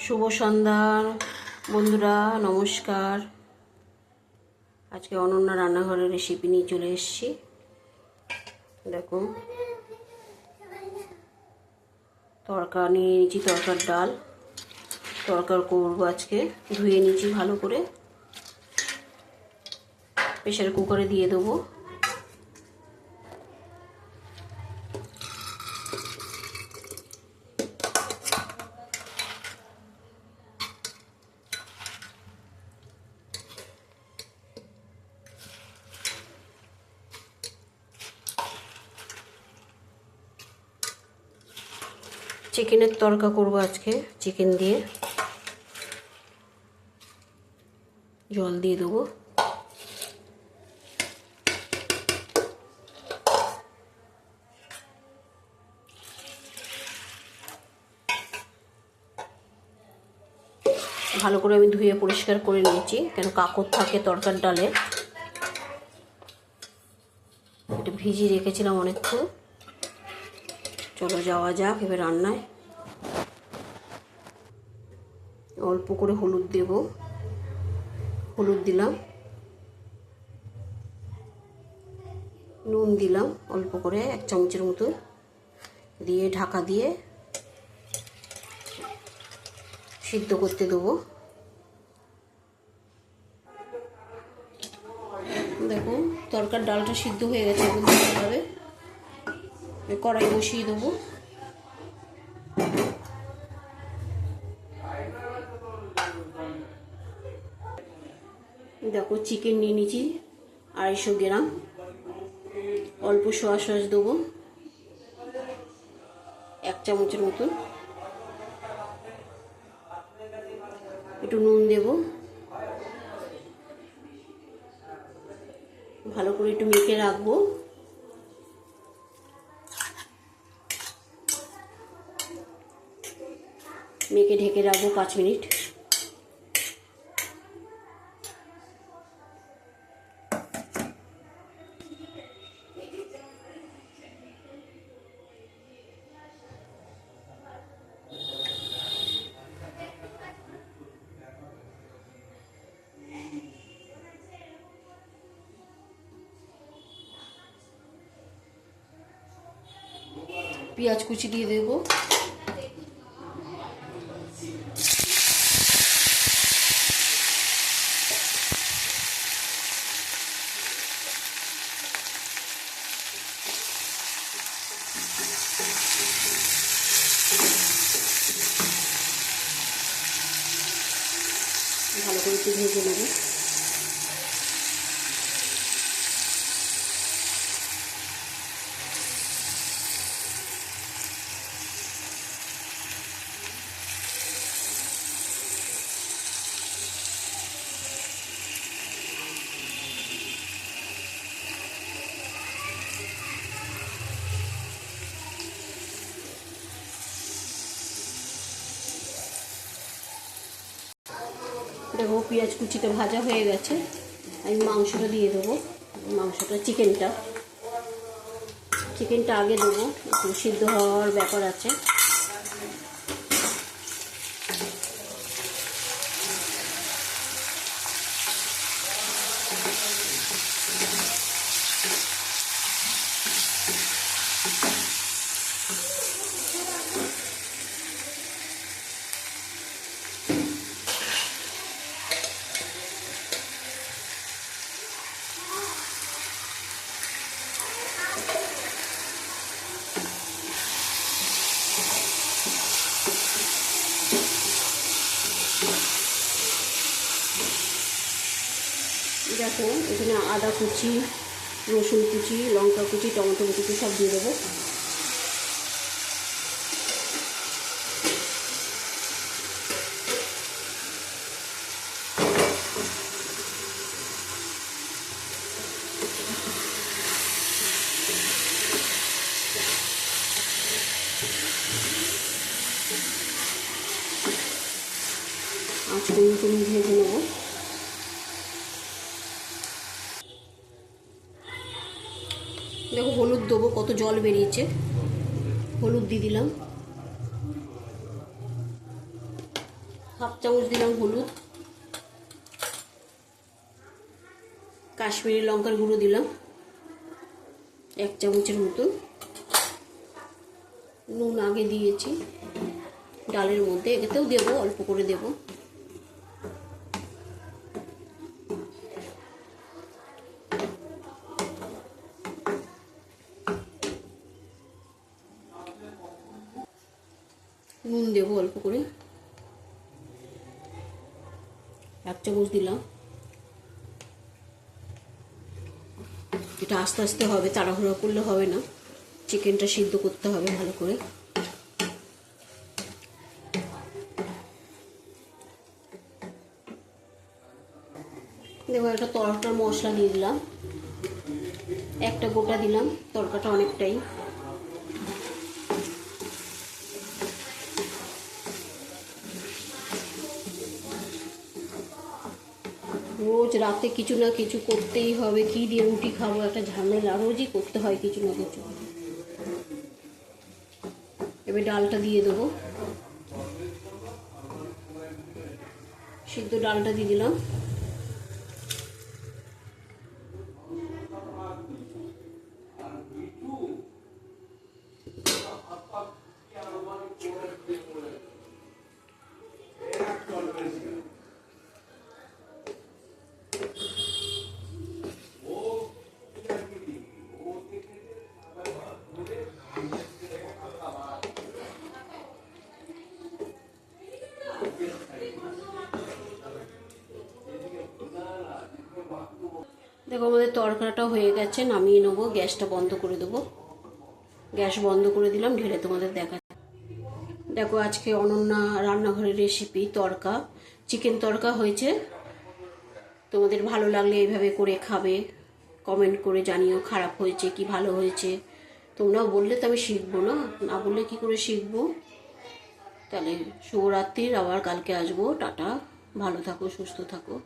শুভ সন্ধ্যা বন্ধুরা, নমস্কার। আজকে অনন্যা রান্নাঘরের রেসিপি নিয়ে চলে এসেছি। দেখো, তরকা নিয়ে নিয়েছি, তরকার ডাল তরকার করবো আজকে। ধুয়ে নিয়েছি ভালো করে, প্রেসার কুকারে দিয়ে দেবো। চিকেনের তরকা করবো আজকে, চিকেন দিয়ে। জল দিয়ে দেবো। ভালো করে আমি ধুয়ে পরিষ্কার করে নিয়েছি, কেন কাঁকড় থাকে তরকার ডালে। এটা ভিজিয়ে রেখেছিলাম অনেকক্ষণ। চলো যাওয়া যাক এবার রান্নায়। অল্প করে হলুদ দেব, হলুদ দিলাম, নুন দিলাম অল্প করে 1 চামচের মতো, দিয়ে ঢাকা দিয়ে সিদ্ধ করতে দেবো। দেখো, তরকার ডালটা সিদ্ধ হয়ে গেছে, এখন দিতে হবে। কড়াই বসিয়ে দেবো। দেখো, চিকেন নিয়ে নিয়েছি 250 গ্রাম। অল্প সোয়া সস দেবো 1 চামচের মতন। একটু নুন দেব। ভালো করে একটু মেখে রাখবো। মেখে ঢেকে রাখবো 5 মিনিট। পেঁয়াজ কুচি দিয়ে দেবো। ভালো করে একটু ভেজে নেবো। দেখো, পেঁয়াজ কুচিটা ভাজা হয়ে গেছে। আমি মাংসটা দিয়ে দেবো। মাংসটা, চিকেনটা আগে দেবো, একটু সিদ্ধ হওয়ার ব্যাপার আছে। দেখো, এখানে আদা কুচি, রসুন কুচি, লঙ্কা কুচি, টমেটো কুচি সব দিয়ে দেবো। আঁচটা তুমি ভেজে নেবো। দেখো, হলুদ দেবো, কত জল বেরিয়েছে। হলুদ দিয়ে দিলাম। হাফ চামচ দিলাম হলুদ, কাশ্মীরি লঙ্কার গুঁড়ো দিলাম 1 চামচের মতন, নুন আগে দিয়েছি ডালের মধ্যে, এতেও দেবো, অল্প করে দেবো। নুন দেবো অল্প করে, 1 চামচ দিলাম। এটা আস্তে আস্তে হবে, তাড়াহুড়া করলে হবে না, চিকেনটা সিদ্ধ করতে হবে ভালো করে। দেখো একটা তড়কার মশলা দিয়ে দিলাম, একটা গোটা দিলাম, তড়কাটা অনেকটাই। রোজ রাতে কিছু না কিছু করতেই হবে, কি দিয়ে রুটি খাবো, একটা ঝামেলা, রোজই করতে হয় কিছু না কিছু। এবার ডালটা দিয়ে দেবো, সিদ্ধ ডালটা দিয়ে দিলাম। দেখো আমাদের তরকারিটা হয়ে গেছে, নামিয়ে নেবো, গ্যাসটা বন্ধ করে দেবো। গ্যাস বন্ধ করে দিলাম, ঢেলে তোমাদের দেখা। দেখো আজকে অনন্যা রান্নাঘরের রেসিপি তড়কা, চিকেন তড়কা হয়েছে। তোমাদের ভালো লাগলে এইভাবে করে খাবে, কমেন্ট করে জানিও খারাপ হয়েছে কি ভালো হয়েছে। তোমরাও বললে তো আমি শিখবো, না না বললে কি করে শিখবো। তাহলে শুভরাত্রির, আবার কালকে আসবো। টাটা, ভালো থাকো, সুস্থ থাকো।